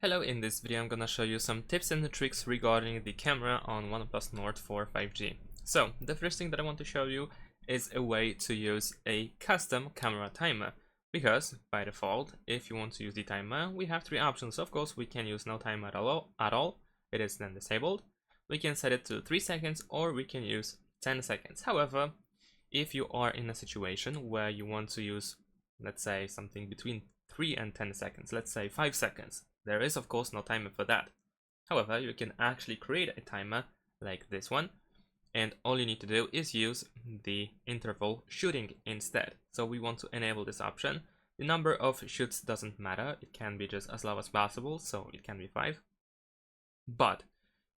Hello, in this video I'm gonna show you some tips and tricks regarding the camera on OnePlus Nord for 5G. So, the first thing that I want to show you is a way to use a custom camera timer. Because, by default, if you want to use the timer, we have three options. Of course, we can use no timer at all. It is then disabled. We can set it to 3 seconds or we can use 10 seconds. However, if you are in a situation where you want to use, let's say, something between 3 and 10 seconds, let's say 5 seconds, there is of course no timer for that. However, you can actually create a timer like this one, and all you need to do is use the interval shooting instead. So we want to enable this option. The number of shoots doesn't matter, it can be just as low as possible, so it can be 5. But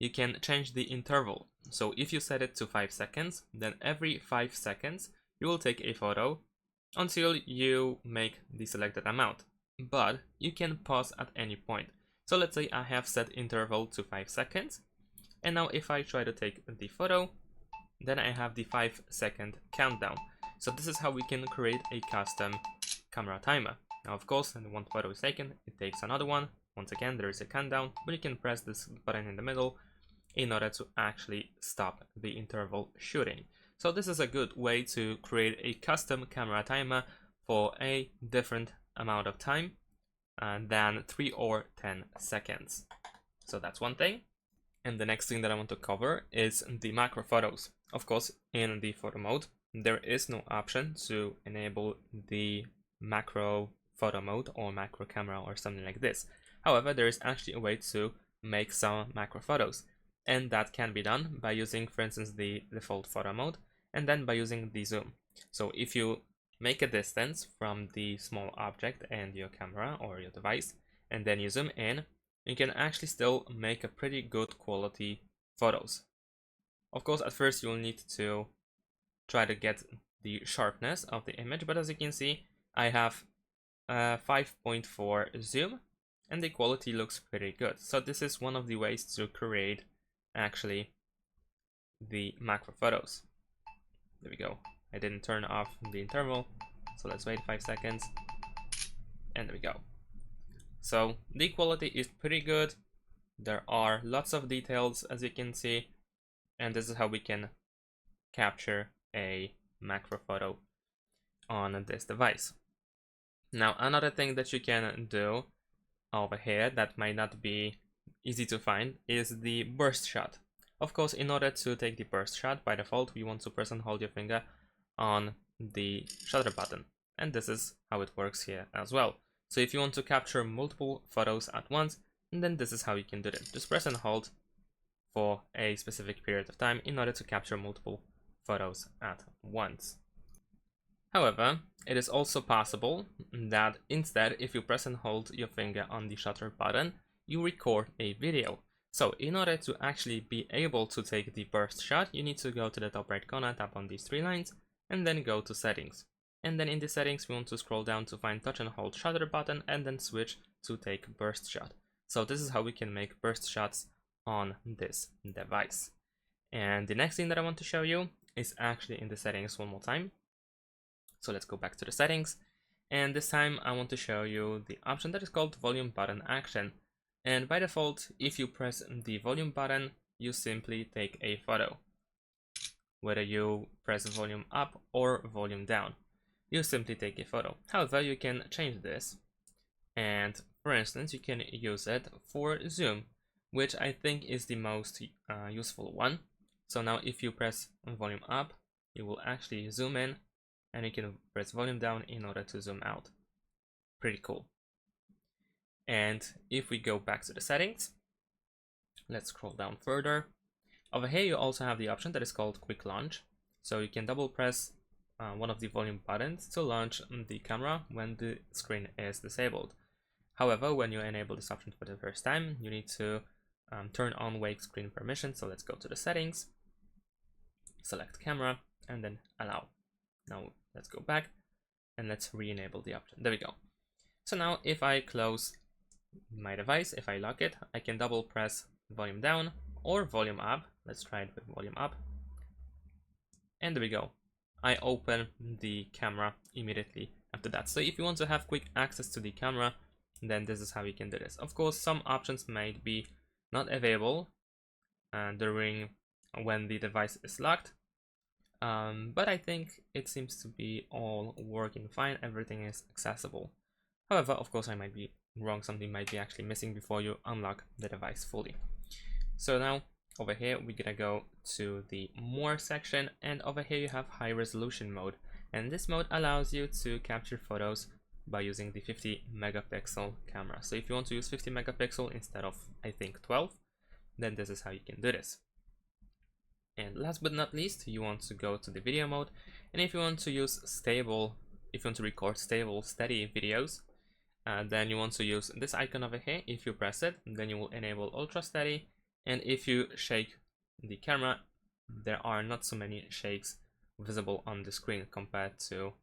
you can change the interval. So if you set it to 5 seconds, then every 5 seconds you will take a photo until you make the selected amount. But you can pause at any point. So let's say I have set interval to 5 seconds, and now if I try to take the photo, then I have the 5-second countdown. So this is how we can create a custom camera timer. Now of course, when one photo is taken, it takes another one. Once again, there is a countdown, but you can press this button in the middle in order to actually stop the interval shooting. So this is a good way to create a custom camera timer for a different amount of time than 3 or 10 seconds. So that's one thing. And the next thing that I want to cover is the macro photos. Of course, in the photo mode, there is no option to enable the macro photo mode or macro camera or something like this. However, there is actually a way to make some macro photos, and that can be done by using, for instance, the default photo mode, and then by using the zoom. So if you make a distance from the small object and your camera or your device, and then you zoom in, you can actually still make a pretty good quality photos. Of course, at first you'll need to try to get the sharpness of the image, but as you can see, I have 5.4 zoom, and the quality looks pretty good. So this is one of the ways to create actually the macro photos. There we go. I didn't turn off the interval, so let's wait 5 seconds, and there we go. So the quality is pretty good. There are lots of details, as you can see, and this is how we can capture a macro photo on this device. Now, another thing that you can do over here that might not be easy to find is the burst shot. Of course, in order to take the burst shot, by default, we want to press and hold your finger on the shutter button, and this is how it works here as well. So if you want to capture multiple photos at once, then this is how you can do it. Just press and hold for a specific period of time in order to capture multiple photos at once. However, it is also possible that instead, if you press and hold your finger on the shutter button, you record a video. So in order to actually be able to take the burst shot, you need to go to the top right corner, tap on these 3 lines, and then go to settings. And then in the settings, we want to scroll down to find touch and hold shutter button, and then switch to take burst shot. So this is how we can make burst shots on this device. And the next thing that I want to show you is actually in the settings one more time. So let's go back to the settings, and this time I want to show you the option that is called volume button action. And by default, if you press the volume button, you simply take a photo. Whether you press volume up or volume down, you simply take a photo. However, you can change this, and for instance, you can use it for zoom, which I think is the most useful one. So now if you press volume up, you will actually zoom in, and you can press volume down in order to zoom out. Pretty cool. And if we go back to the settings, let's scroll down further. Over here you also have the option that is called quick launch. So you can double press one of the volume buttons to launch the camera when the screen is disabled. However, when you enable this option for the first time, you need to turn on wake screen permission. So let's go to the settings, select camera, and then allow. Now let's go back and let's re-enable the option. There we go. So now if I close my device, if I lock it, I can double press volume down or volume up. Let's try it with volume up. And there we go. I open the camera immediately after that. So if you want to have quick access to the camera, then this is how you can do this. Of course, some options might be not available during when the device is locked, but I think it seems to be all working fine. Everything is accessible. However, of course, I might be wrong. Something might be actually missing before you unlock the device fully. So now over here, we're gonna go to the more section, and over here you have high resolution mode. And this mode allows you to capture photos by using the 50 megapixel camera. So if you want to use 50 megapixel instead of, I think, 12, then this is how you can do this. And last but not least, you want to go to the video mode. And if you want to use stable, if you want to record stable, steady videos, then you want to use this icon over here. If you press it, then you will enable ultra steady. And if you shake the camera, there are not so many shakes visible on the screen compared to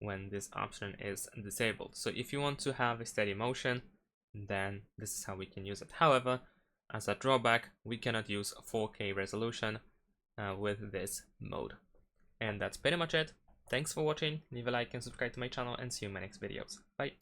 when this option is disabled. So if you want to have a steady motion, then this is how we can use it. However, as a drawback, we cannot use 4K resolution with this mode. And that's pretty much it. Thanks for watching. Leave a like and subscribe to my channel, and see you in my next videos. Bye.